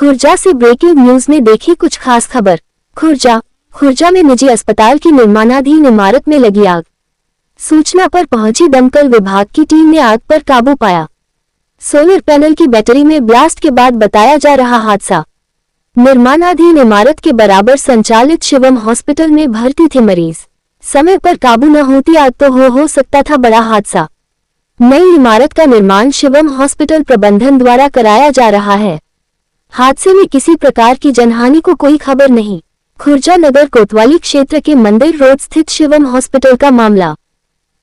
खुर्जा से breaking news में देखी कुछ खास खबर। खुर्जा में निजी अस्पताल की निर्माणाधीन इमारत में लगी आग। सूचना पर पहुंची दमकल विभाग की टीम ने आग पर काबू पाया। सोलर पैनल की बैटरी में ब्लास्ट के बाद बताया जा रहा हादसा। निर्माणाधीन इमारत के बराबर संचालित शिवम हॉस्पिटल में भर्ती थे मरीज। समय पर काबू न होती आग तो हो सकता था बड़ा हादसा। नई इमारत का निर्माण शिवम हॉस्पिटल प्रबंधन द्वारा कराया जा रहा है। हादसे में किसी प्रकार की जनहानि को कोई खबर नहीं। खुर्जा नगर कोतवाली क्षेत्र के मंदिर रोड स्थित शिवम हॉस्पिटल का मामला।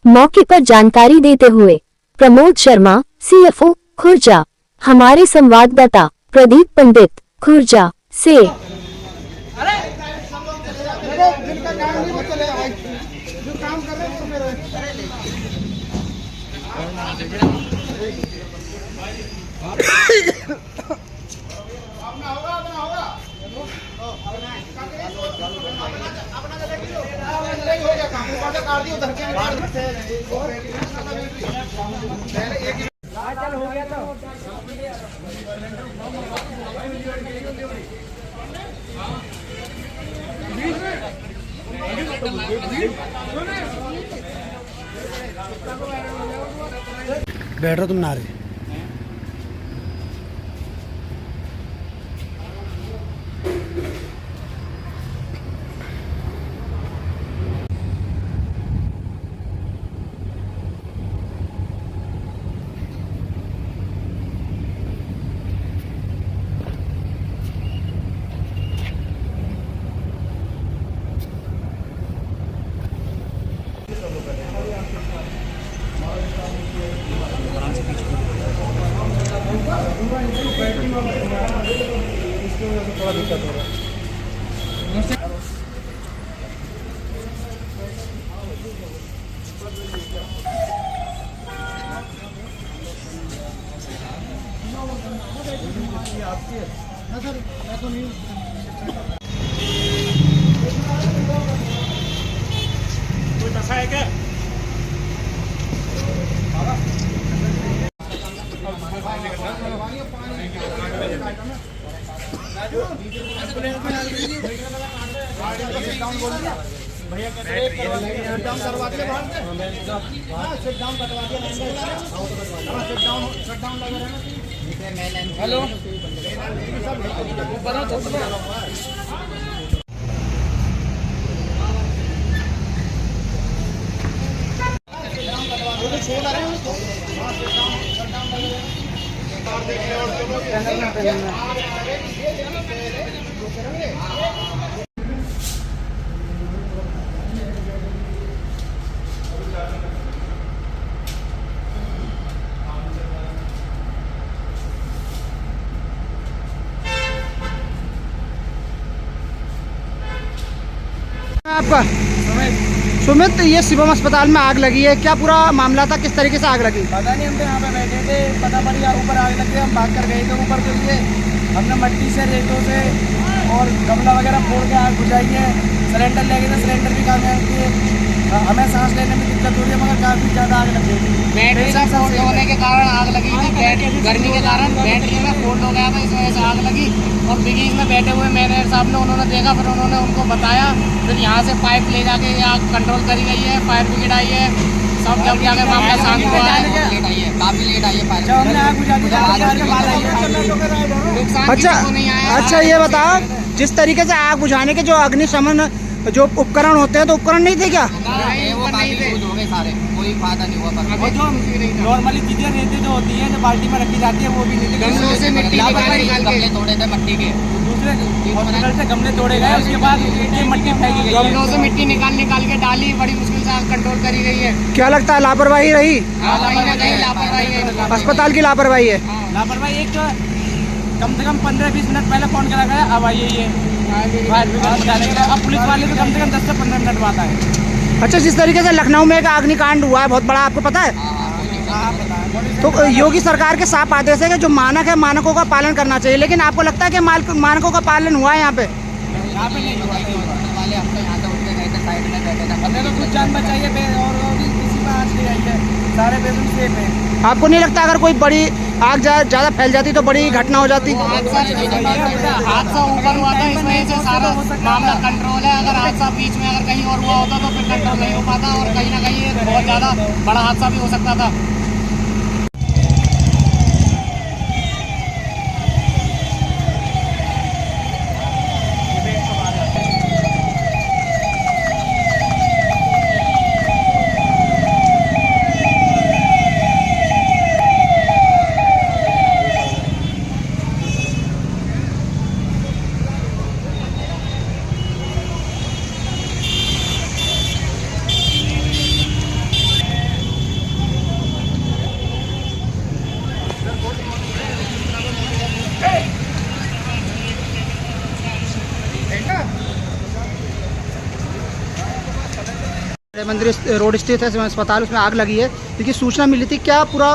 मौके पर जानकारी देते हुए प्रमोद शर्मा, CFO, खुर्जा, हमारे संवाददाता प्रदीप पंडित, खुर्जा से। बैठ रहे तुम ना रहे। थोड़ा दिक्कत हो रहा है। कोई नशा है क्या? भैया डाउन करवा दिया बाहर से। हां सेट डाउन कटवा दिया। हां सेट डाउन लगा रहना। हेलो बना तो छोड़ रहे हैं उसको। हां सेट डाउन लगा और देख ले और चलो आपका सुमित, ये शिवम अस्पताल में आग लगी है, क्या पूरा मामला था? किस तरीके से आग लगी? पता नहीं, हम तो यहाँ पे बैठे थे, पता पड़ी ऊपर आग लग गई। हम भाग कर गए थे ऊपर के लिए। हमने मट्टी से, रेतों से और गमला वगैरह फोड़ के आग बुझाई है। सिलेंडर ले गए थे, सिलेंडर भी कामयाब किए। हमें सांस लेने में दिक्कत हो रही है, मगर काफ़ी ज़्यादा आग लग गई। बैटरी में फोल्ड होने के कारण आग लगी थी। गर्मी के कारण बैटरी में फोल्ड हो गया था, इस वजह से आग लगी। और बिगिंग में बैठे हुए मैनेजर साहब ने, उन्होंने देखा, फिर उन्होंने उनको बताया। फिर यहाँ से पाइप ले जाके आग कंट्रोल करी गई है। फायर ब्रिगेड आई है, सब जब जाके मामला शांत हुआ है। काफ़ी लेट आई है फायर ब्रिगेड। अच्छा ये बताओ, जिस तरीके से आग बुझाने के जो अग्निशमन जो उपकरण होते हैं, तो उपकरण नहीं थे क्या? वो काफी यूज हो गए सारे, कोई फायदा नहीं हुआ। और जो नॉर्मली चीजें रहती जो होती हैं, जो बाल्टी में रखी जाती है, वो भी नहीं थी। गमलों से मिट्टी गमले तोड़े थे मट्टी के। दूसरे हॉस्पिटल से गमले तोड़े गए, उसके बाद ये मट्टी फेंकी गई। गमलों से मिट्टी निकाल के डाली, बड़ी मुश्किल से आग कंट्रोल करी गई है। क्या लगता है लापरवाही रही? लापरवाही है, अस्पताल की लापरवाही है। लापरवाही एक कम से कम 15-20 मिनट पहले फोन करा गया, अब आइए ये अब पुलिस वाले भी कम से कम 10 से 15 मिनट बाद आए। अच्छा, जिस तरीके से लखनऊ में एक अग्निकांड हुआ है बहुत बड़ा, आपको पता है? तो योगी सरकार के साफ आदेश है कि जो मानक है, मानकों का पालन करना चाहिए, लेकिन आपको लगता है कि मानकों का पालन हुआ है यहाँ पे? यहाँ पे नहीं हुआ। हमने तो कुछ जान बचाई है और किसी में आज नहीं आई है, सारे पेशेंट सेफ हैं। आपको नहीं लगता अगर कोई बड़ी आग ज़्यादा फैल जाती तो बड़ी घटना हो जाती। हादसा ऊपर हुआ था, इस वजह से सारा मामला कंट्रोल है। अगर हादसा बीच में अगर कहीं और हुआ होता तो फिर कंट्रोल नहीं हो पाता और कहीं ना कहीं बहुत ज़्यादा बड़ा हादसा भी हो सकता था। मंदिर रोड स्थित है अस्पताल, उसमें आग लगी है। देखिए सूचना मिली थी, क्या पूरा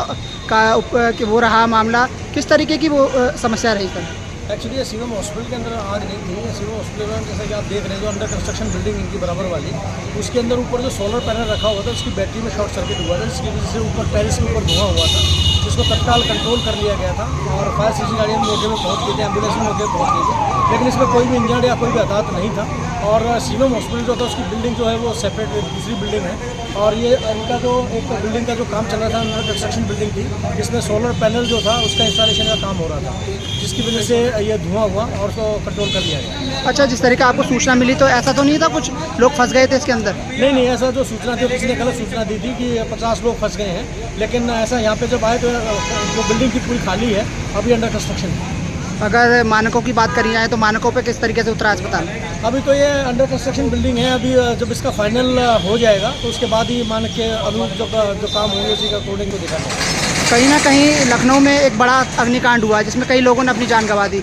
कि वो रहा मामला, किस तरीके की वो समस्या रही सर? एक्चुअली शिवम हॉस्पिटल के अंदर आग नहीं थी। शिवम हॉस्पिटल में जैसा कि आप देख रहे हैं जो अंडर कंस्ट्रक्शन बिल्डिंग इनकी बराबर वाली, उसके अंदर ऊपर जो सोलर पैनल रखा हुआ था उसकी बैटरी में शॉर्ट सर्किट हुआ था, जिसकी वजह से ऊपर टेरेस के ऊपर धुआं हुआ था, जिसको तत्काल कंट्रोल कर लिया गया था और फायर सर्विस गाड़ियाँ मौके में पहुँच गई थी, एम्बुलेंस भी मौके पर पहुँच गई थी, लेकिन इसमें कोई भी इंजर्ड या कोई भी हताहत नहीं था। और शिवम हॉस्पिटल जो था उसकी बिल्डिंग जो है वो सेपरेट दूसरी बिल्डिंग है और ये इनका जो एक बिल्डिंग का जो काम चल रहा था अंडर कंस्ट्रक्शन बिल्डिंग थी, इसमें सोलर पैनल जो था उसका इंस्टॉलेशन का काम हो रहा था, जिसकी वजह से ये धुआं हुआ और उसको कंट्रोल कर लिया गया। अच्छा, जिस तरीके आपको सूचना मिली तो ऐसा तो नहीं था कुछ लोग फंस गए थे इसके अंदर? नहीं, ऐसा जो सूचना थी किसी ने गलत सूचना दी थी कि 50 लोग फंस गए हैं, लेकिन ऐसा यहाँ पे जब आए तो जो बिल्डिंग की पूरी खाली है, अभी अंडर कंस्ट्रक्शन है। अगर मानकों की बात करी जाए तो मानकों पे किस तरीके से उतरा अस्पताल? अभी तो ये अंडर कंस्ट्रक्शन बिल्डिंग है, अभी जब इसका फाइनल हो जाएगा तो उसके बाद ही मानक के अनुरूप जो काम होंगे उसी का अकॉर्डिंग को देखा जाएगा। कहीं ना कहीं लखनऊ में एक बड़ा अग्निकांड हुआ जिसमें कई लोगों ने अपनी जान गंवा दी,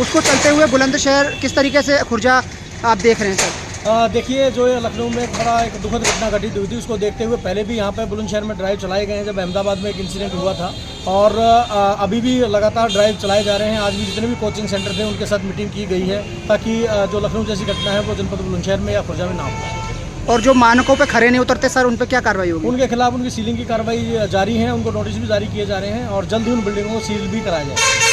उसको चलते हुए बुलंदशहर किस तरीके से खुर्जा आप देख रहे हैं सर? देखिए, जो ये लखनऊ में एक बड़ा एक दुखद घटना घटित हुई थी, उसको देखते हुए पहले भी यहाँ पर बुलंदशहर में ड्राइव चलाए गए हैं जब अहमदाबाद में एक इंसिडेंट हुआ था, और अभी भी लगातार ड्राइव चलाए जा रहे हैं। आज भी जितने भी कोचिंग सेंटर थे उनके साथ मीटिंग की गई है ताकि जो लखनऊ जैसी घटना है वो जनपद बुलंदशहर में या खुर्जा में ना हो। और जो मानकों पे खरे नहीं उतरते सर, उन पे क्या कार्रवाई होगी? उनके खिलाफ उनकी सीलिंग की कार्रवाई जारी है, उनको नोटिस भी जारी किए जा रहे हैं और जल्द ही उन बिल्डिंगों को सील भी कराया जाए।